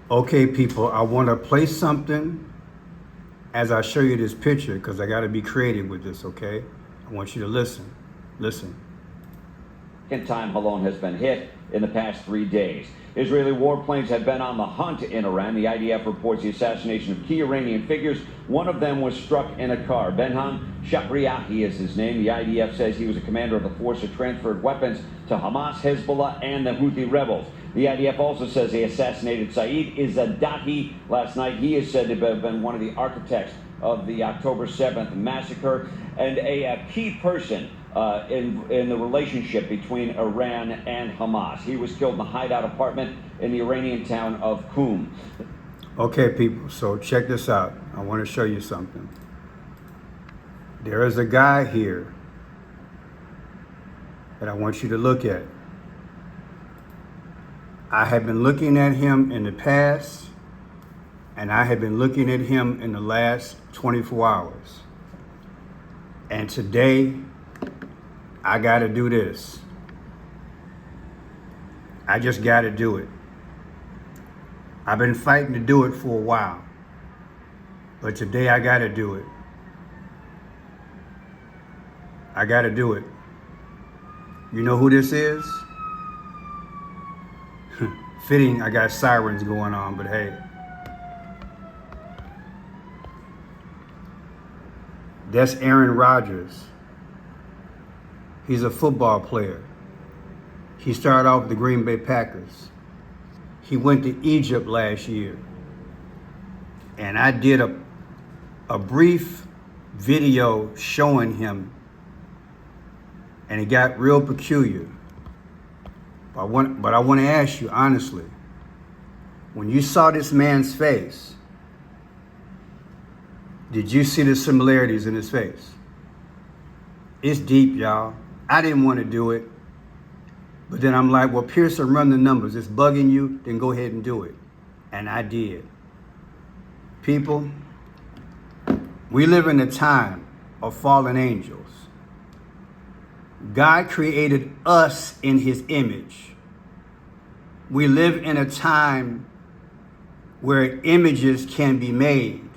Okay, people, I want to play something as I show you this picture because I got to be creative with this, okay? I want you to listen. Listen. Second time Holon has been hit in the past 3 days. Israeli warplanes have been on the hunt in Iran. The IDF reports the assassination of key Iranian figures. One of them was struck in a car. Benham Shahriyahi is his name. The IDF says he was a commander of the force that transferred weapons to Hamas, Hezbollah, and the Houthi rebels. The IDF also says they assassinated Saeed Izzadahi last night. He is said to have been one of the architects of the October 7th massacre and a key person in the relationship between Iran and Hamas. He was killed in a hideout apartment in the Iranian town of Qum. Okay, people, so check this out. I want to show you something. There is a guy here that I want you to look at. I have been looking at him in the past, and I have been looking at him in the last 24 hours. And today, I got to do this. I just got to do it. I've been fighting to do it for a while, but today I got to do it. I got to do it. You know who this is? Fitting, I got sirens going on, but hey. That's Aaron Rodgers. He's a football player. He started off with the Green Bay Packers. He went to Egypt last year. And I did a brief video showing him, and it got real peculiar. But I want to ask you honestly, when you saw this man's face, did you see the similarities in his face? It's deep, y'all. I didn't want to do it. But then I'm like, well, Pearson, run the numbers. It's bugging you, then go ahead and do it. And I did. People, we live in a time of fallen angels. God created us in his image. We live in a time where images can be made,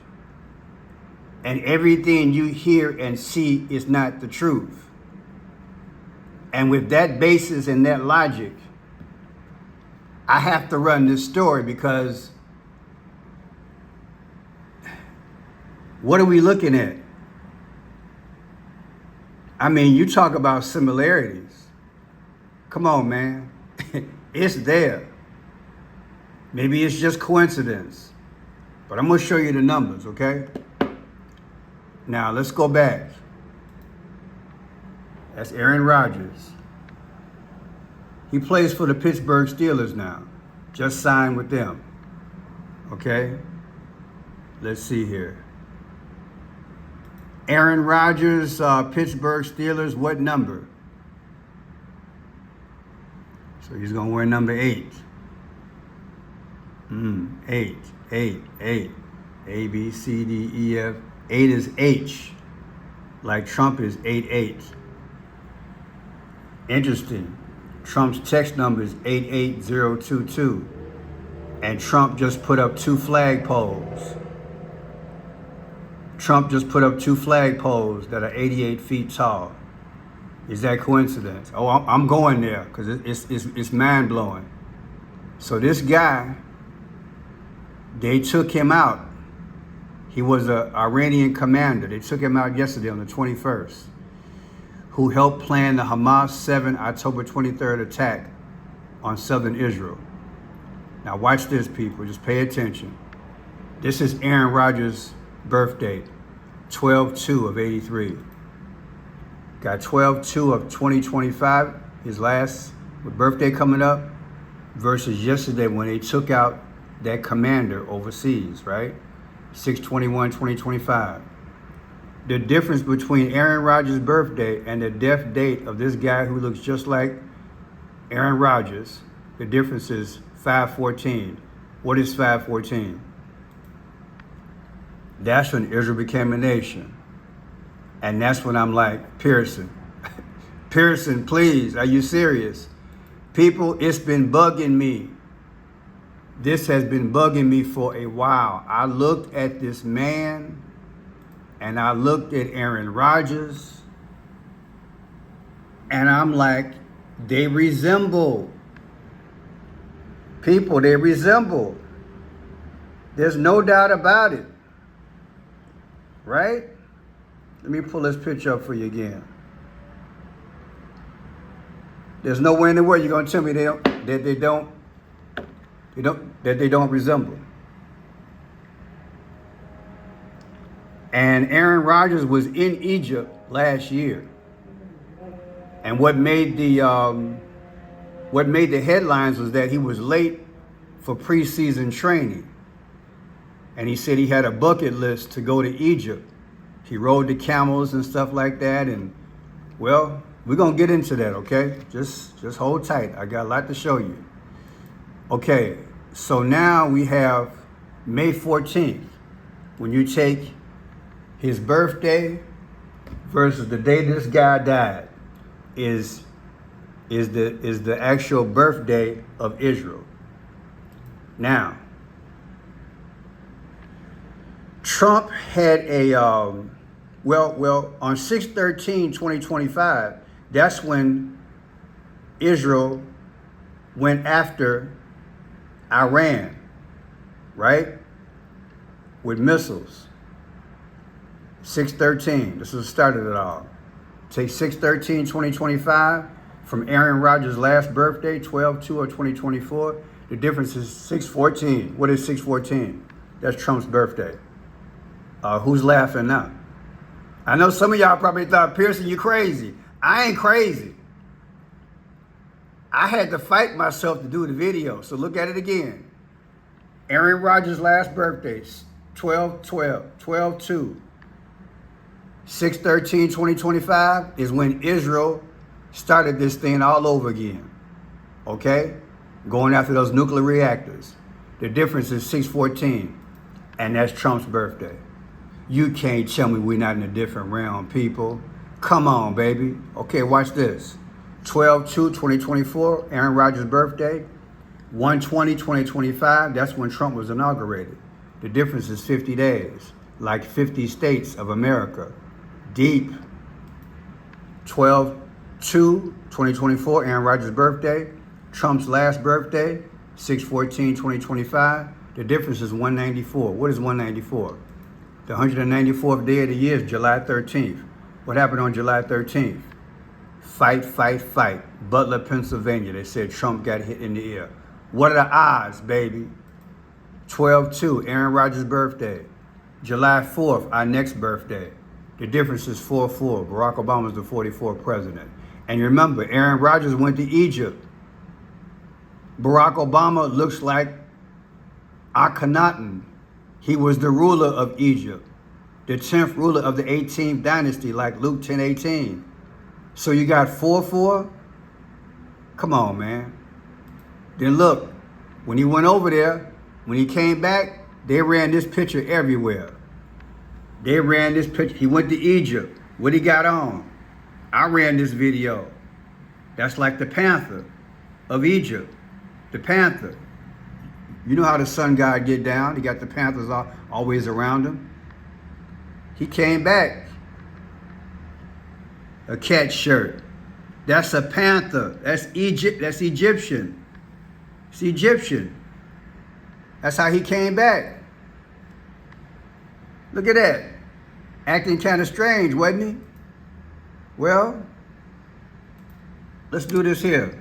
and everything you hear and see is not the truth. And with that basis and that logic, I have to run this story because what are we looking at? I mean, you talk about similarities. Come on, man. It's there. Maybe it's just coincidence, but I'm going to show you the numbers, okay? Now, let's go back. That's Aaron Rodgers. He plays for the Pittsburgh Steelers now. Just signed with them. Okay? Let's see here. Aaron Rodgers, Pittsburgh Steelers, what number? So he's going to wear number 8. 8. A, B, C, D, E, F. 8 is H. Like Trump is 88. Interesting. Trump's text number is 88022. And Trump just put up 2 flagpoles. Trump just put up 2 flagpoles that are 88 feet tall. Is that coincidence? Oh, I'm going there because it's mind-blowing. So this guy, they took him out. He was an Iranian commander. They took him out yesterday on the 21st, who helped plan the Hamas 7 October 23rd attack on southern Israel. Now watch this, people. Just pay attention. This is Aaron Rodgers' birthday, 12/2 of 83. Got 12/2 of 2025, his last birthday coming up, versus yesterday when they took out that commander overseas, right? 6/21/2025. The difference between Aaron Rodgers' birthday and the death date of this guy who looks just like Aaron Rodgers, the difference is 5/14. What is 5/14? That's when Israel became a nation. And that's when I'm like, Pearson, please, are you serious? People, it's been bugging me. This has been bugging me for a while. I looked at this man and I looked at Aaron Rodgers and I'm like, they resemble. People, they resemble. There's no doubt about it. Right? Let me pull this picture up for you again. There's nowhere in the world you're gonna tell me that they don't resemble. And Aaron Rodgers was in Egypt last year. And what made the headlines was that he was late for preseason training. And he said he had a bucket list to go to Egypt. He rode the camels and stuff like that. And well, we're gonna get into that, okay? Just hold tight. I got a lot to show you. Okay, so now we have May 14th. When you take his birthday versus the day this guy died, is the actual birthday of Israel. Now, Trump had a on 6/13/2025, that's when Israel went after Iran, right? With missiles. 6/13, this is the start of it all. Take 6/13/2025 from Aaron Rodgers' last birthday, 12/2/2024. The difference is 6/14. What is 6/14? That's Trump's birthday. Who's laughing now? I know some of y'all probably thought, Pearson, you crazy. I ain't crazy. I had to fight myself to do the video, so look at it again. Aaron Rodgers' last birthday, 12/2. 6/13/2025 is when Israel started this thing all over again. Okay? Going after those nuclear reactors. The difference is 6/14, and that's Trump's birthday. You can't tell me we're not in a different realm, people. Come on, baby. Okay, watch this. 12/2/2024, Aaron Rodgers' birthday. 1/20/2025, that's when Trump was inaugurated. The difference is 50 days, like 50 states of America. Deep. 12/2/2024, Aaron Rodgers' birthday. Trump's last birthday, 6/14/2025. The difference is 194. What is 194? The 194th day of the year is July 13th. What happened on July 13th? Fight, fight, fight. Butler, Pennsylvania. They said Trump got hit in the ear. What are the odds, baby? 12/2, Aaron Rodgers' birthday. July 4th, our next birthday. The difference is 4/4. Barack Obama is the 44th president. And remember, Aaron Rodgers went to Egypt. Barack Obama looks like Akhenaten. He was the ruler of Egypt, the 10th ruler of the 18th dynasty, like Luke 10:18. So you got 4/4? Come on, man. Then look, when he went over there, when he came back, they ran this picture everywhere. They ran this picture. He went to Egypt. What he got on? I ran this video. That's like the panther of Egypt. The panther. You know how the sun god get down. He got the panthers always around him. He came back. A cat shirt. That's a panther. That's Egypt. That's Egyptian. It's Egyptian. That's how he came back. Look at that. Acting kind of strange, wasn't he? Well, let's do this here.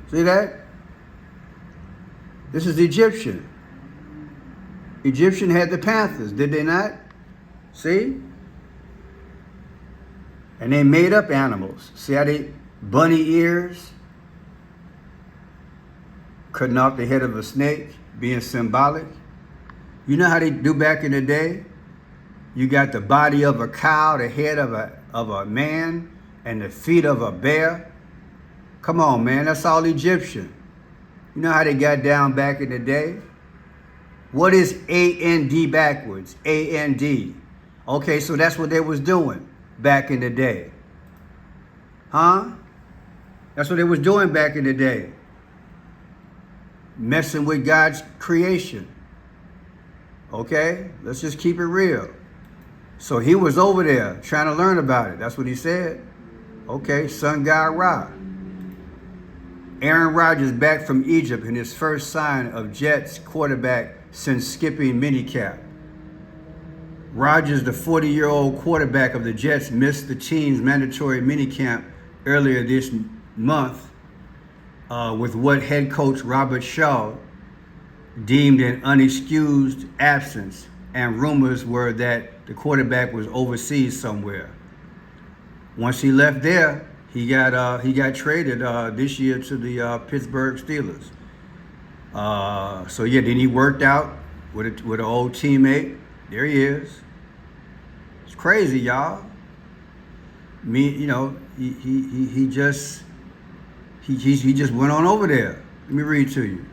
See that? This is Egyptian. Egyptian had the panthers, did they not? See? And they made up animals. See how they, bunny ears, cutting off the head of a snake, being symbolic. You know how they do back in the day? You got the body of a cow, the head of a man, and the feet of a bear. Come on, man, that's all Egyptian. You know how they got down back in the day? What is A-N-D backwards? A-N-D. Okay, so that's what they was doing back in the day. Huh? That's what they was doing back in the day. Messing with God's creation. Okay? Let's just keep it real. So he was over there trying to learn about it. That's what he said. Okay, Sun God Ra. Aaron Rodgers back from Egypt in his first sign of Jets quarterback since skipping minicamp. Rodgers, the 40-year-old quarterback of the Jets, missed the team's mandatory minicamp earlier this month with what head coach Robert Shaw deemed an unexcused absence, and rumors were that the quarterback was overseas somewhere. Once he left there, he got traded this year to the Pittsburgh Steelers. So yeah, then he worked out with an old teammate. There he is. It's crazy, y'all. He just went on over there. Let me read to you.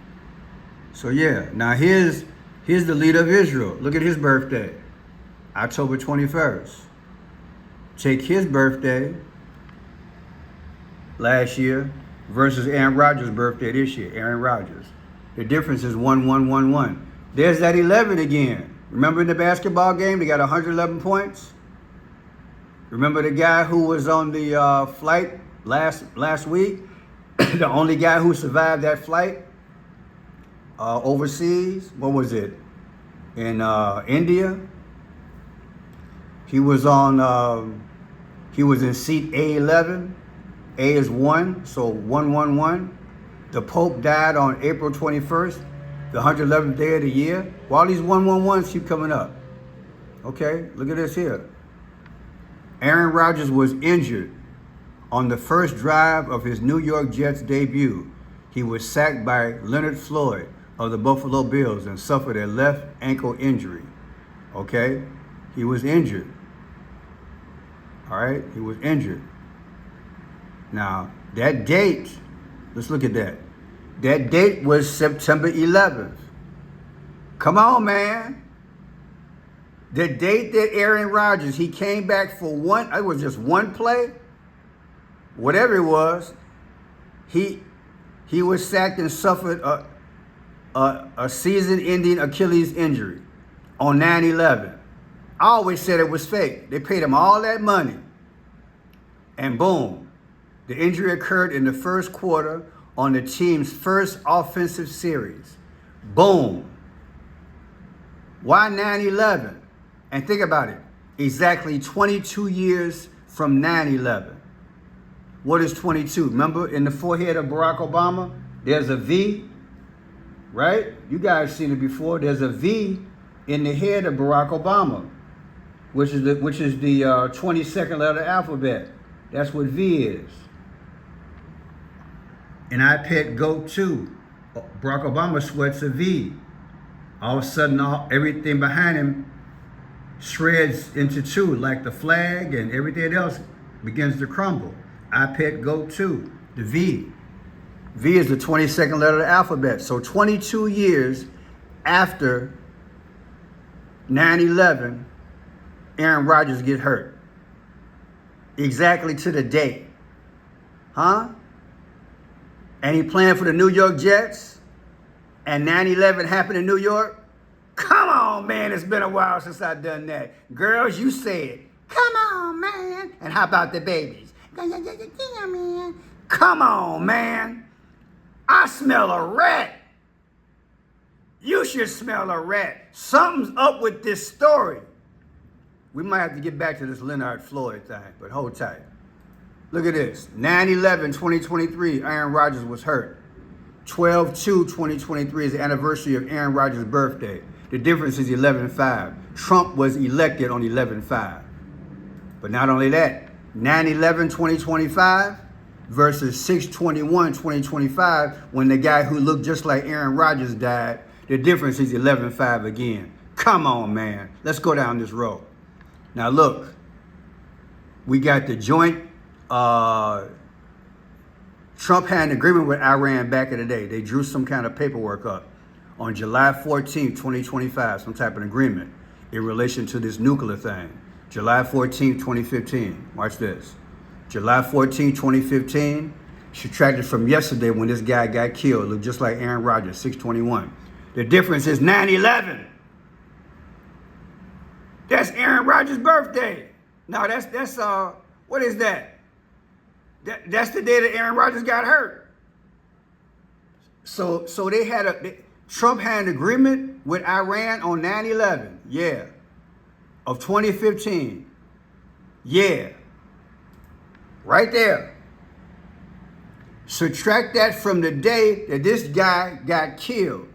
So yeah, now here's the leader of Israel. Look at his birthday, October 21st. Take his birthday last year versus Aaron Rodgers' birthday this year. Aaron Rodgers. The difference is 1-1-1-1. There's that 11 again. Remember in the basketball game, they got 111 points? Remember the guy who was on the flight last week? The only guy who survived that flight overseas? What was it? In India? He was in seat A11. A is 1, so 1-1-1. The Pope died on April 21st, the 111th day of the year. Well, all these 1-1-1s keep coming up. Okay, look at this here. Aaron Rodgers was injured on the first drive of his New York Jets debut. He was sacked by Leonard Floyd of the Buffalo Bills and suffered a left ankle injury. Okay, he was injured. All right, he was injured. Now, that date, let's look at that. That date was September 11th. Come on, man. The date that Aaron Rodgers, he came back for it was just one play, whatever it was, he was sacked and suffered a season-ending Achilles injury on 9/11. I always said it was fake. They paid him all that money. And boom. The injury occurred in the first quarter on the team's first offensive series. Boom. Why 9/11? And think about it. Exactly 22 years from 9/11. What is 22? Remember in the forehead of Barack Obama, there's a V, right? You guys seen it before. There's a V in the head of Barack Obama, which is the 22nd letter of the alphabet. That's what V is. And I pet GOAT too. Barack Obama sweats a V. All of a sudden, everything behind him shreds into two, like the flag and everything else begins to crumble. I pet GOAT too. The V. V is the 22nd letter of the alphabet. So 22 years after 9/11, Aaron Rodgers get hurt. Exactly to the date. Huh? And he playing for the New York Jets, and 9/11 happened in New York? Come on, man, it's been a while since I've done that. Girls, you say it. Come on, man. And how about the babies? Come on, man. I smell a rat. You should smell a rat. Something's up with this story. We might have to get back to this Leonard Floyd thing, but hold tight. Look at this. 9/11/2023, Aaron Rodgers was hurt. 12/2/2023 is the anniversary of Aaron Rodgers' birthday. The difference is 11/5. Trump was elected on 11/5. But not only that, 9/11/2025 versus 6/21/2025, when the guy who looked just like Aaron Rodgers died, the difference is 11/5 again. Come on, man. Let's go down this road. Now look, we got the joint. Trump had an agreement with Iran back in the day. They drew some kind of paperwork up on July 14th, 2025, some type of agreement in relation to this nuclear thing. July 14th, 2015. Watch this. July 14, 2015. Subtracted from yesterday when this guy got killed. Looked just like Aaron Rodgers, 621. The difference is 9/11. That's Aaron Rodgers' birthday. No, that's what is that? That's the day that Aaron Rodgers got hurt. So Trump had an agreement with Iran on 9/11. Yeah. Of 2015. Yeah. Right there. Subtract that from the day that this guy got killed,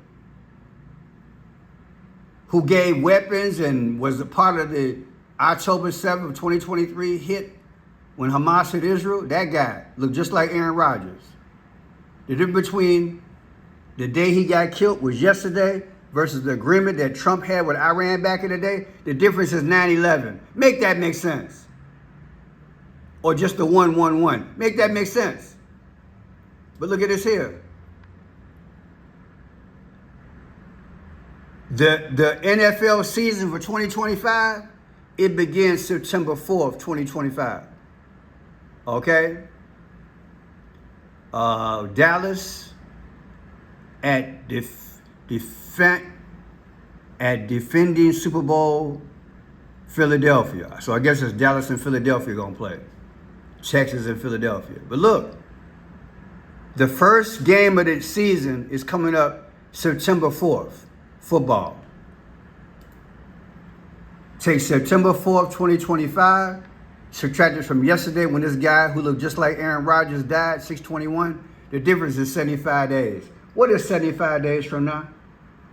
who gave weapons and was a part of the October 7th of 2023 hit when Hamas hit Israel. That guy looked just like Aaron Rodgers. The difference between the day he got killed was yesterday versus the agreement that Trump had with Iran back in the day. The difference is 9/11. Make that make sense. Or just the 111. Make that make sense. But look at this here. The NFL season for 2025, it begins September 4th, 2025. Okay? Dallas at defending Super Bowl Philadelphia. So I guess it's Dallas and Philadelphia gonna play. Texas and Philadelphia. But look, the first game of the season is coming up September 4th, football. Take September 4th, 2025, subtract it from yesterday when this guy who looked just like Aaron Rodgers died, 621. The difference is 75 days. What is 75 days from now?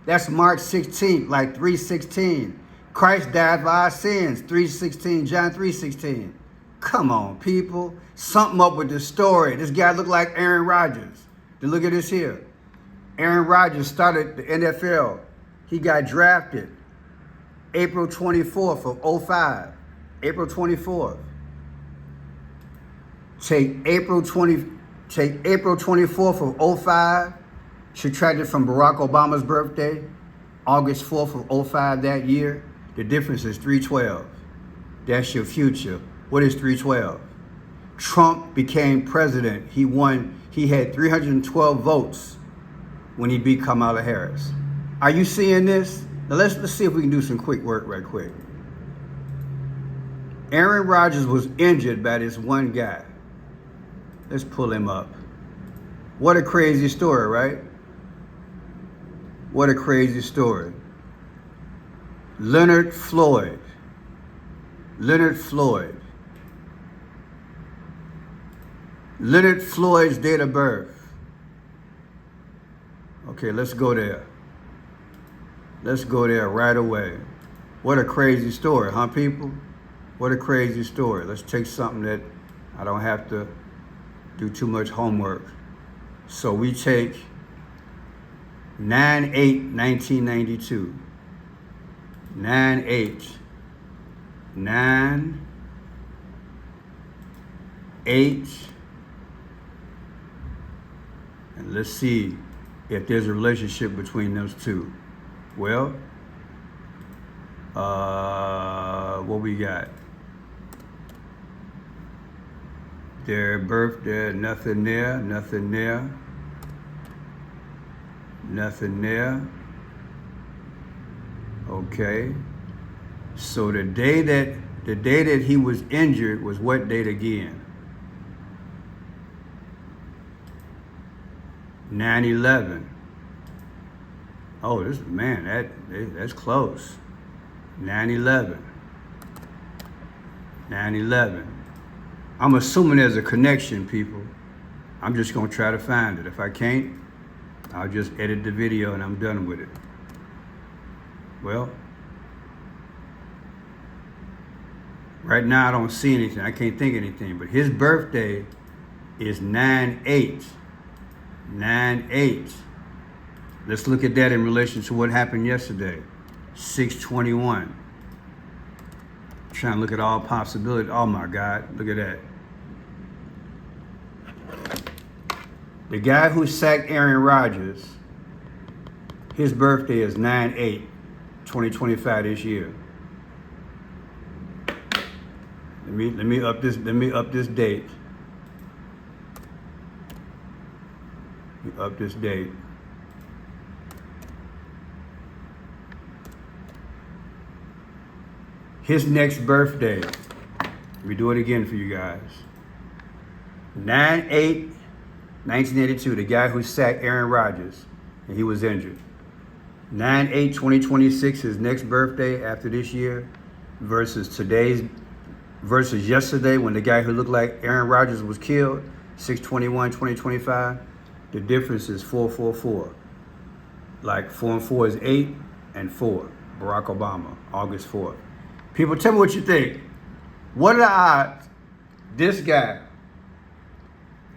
That's March 16th, like 3:16. Christ died for our sins, 3:16, John 3:16. Come on, people. Something up with this story. This guy looked like Aaron Rodgers. Then look at this here. Aaron Rodgers started the NFL. He got drafted April 24th of 05. April 24th. Take April 24th of 05, subtract it from Barack Obama's birthday, August 4th of 05 that year. The difference is 312. That's your future. What is 312? Trump became president. He won. He had 312 votes when he beat Kamala Harris. Are you seeing this? Now let's see if we can do some quick work right quick. Aaron Rodgers was injured by this one guy. Let's pull him up. What a crazy story, right? What a crazy story. Leonard Floyd. Leonard Floyd. Leonard Floyd's date of birth. Okay, let's go there. Let's go there right away. What a crazy story, huh, people? What a crazy story. Let's take something that I don't have to do too much homework. So we take 9/8/1992. 9/8. 9/8. And let's see if there's a relationship between those two. Well, what we got? Their birthday, nothing there, nothing there, nothing there. Okay. So the day that he was injured was what date again? 9/11. Oh, that's close. 9/11. 9/11. I'm assuming there's a connection, people. I'm just gonna try to find it. If I can't, I'll just edit the video and I'm done with it. Well, right now I don't see anything. I can't think of anything. But his birthday is 9/8. 9/8. Let's look at that in relation to what happened yesterday. 6/21. Trying to look at all possibilities. Oh my God, look at that. The guy who sacked Aaron Rodgers, his birthday is 9/8/2025 this year. Let me up this date. Let me up this date. His next birthday. Let me do it again for you guys. 9/8/1982, the guy who sacked Aaron Rodgers and he was injured. 9/8/2026, his next birthday after this year, versus yesterday when the guy who looked like Aaron Rodgers was killed, 6/21/2025. The difference is 444. Like 4 and 4 is 8 and 4. Barack Obama, August 4th. People, tell me what you think. What are the odds this guy,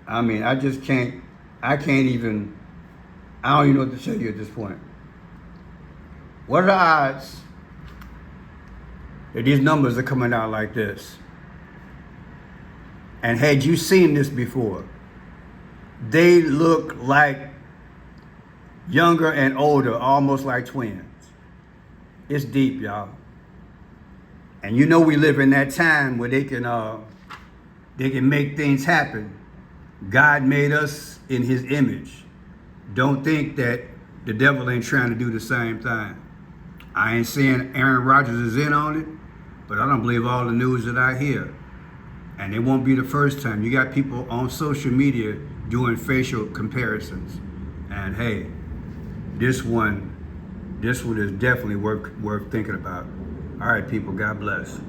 I mean, I don't even know what to tell you at this point. What are the odds that these numbers are coming out like this? And had you seen this before? They look like younger and older, almost like twins. It's deep, y'all. And you know we live in that time where they can make things happen. God made us in his image. Don't think that the devil ain't trying to do the same thing. I ain't saying Aaron Rodgers is in on it, but I don't believe all the news that I hear. And it won't be the first time. You got people on social media doing facial comparisons. And hey, this one is definitely worth thinking about. All right, people, God bless.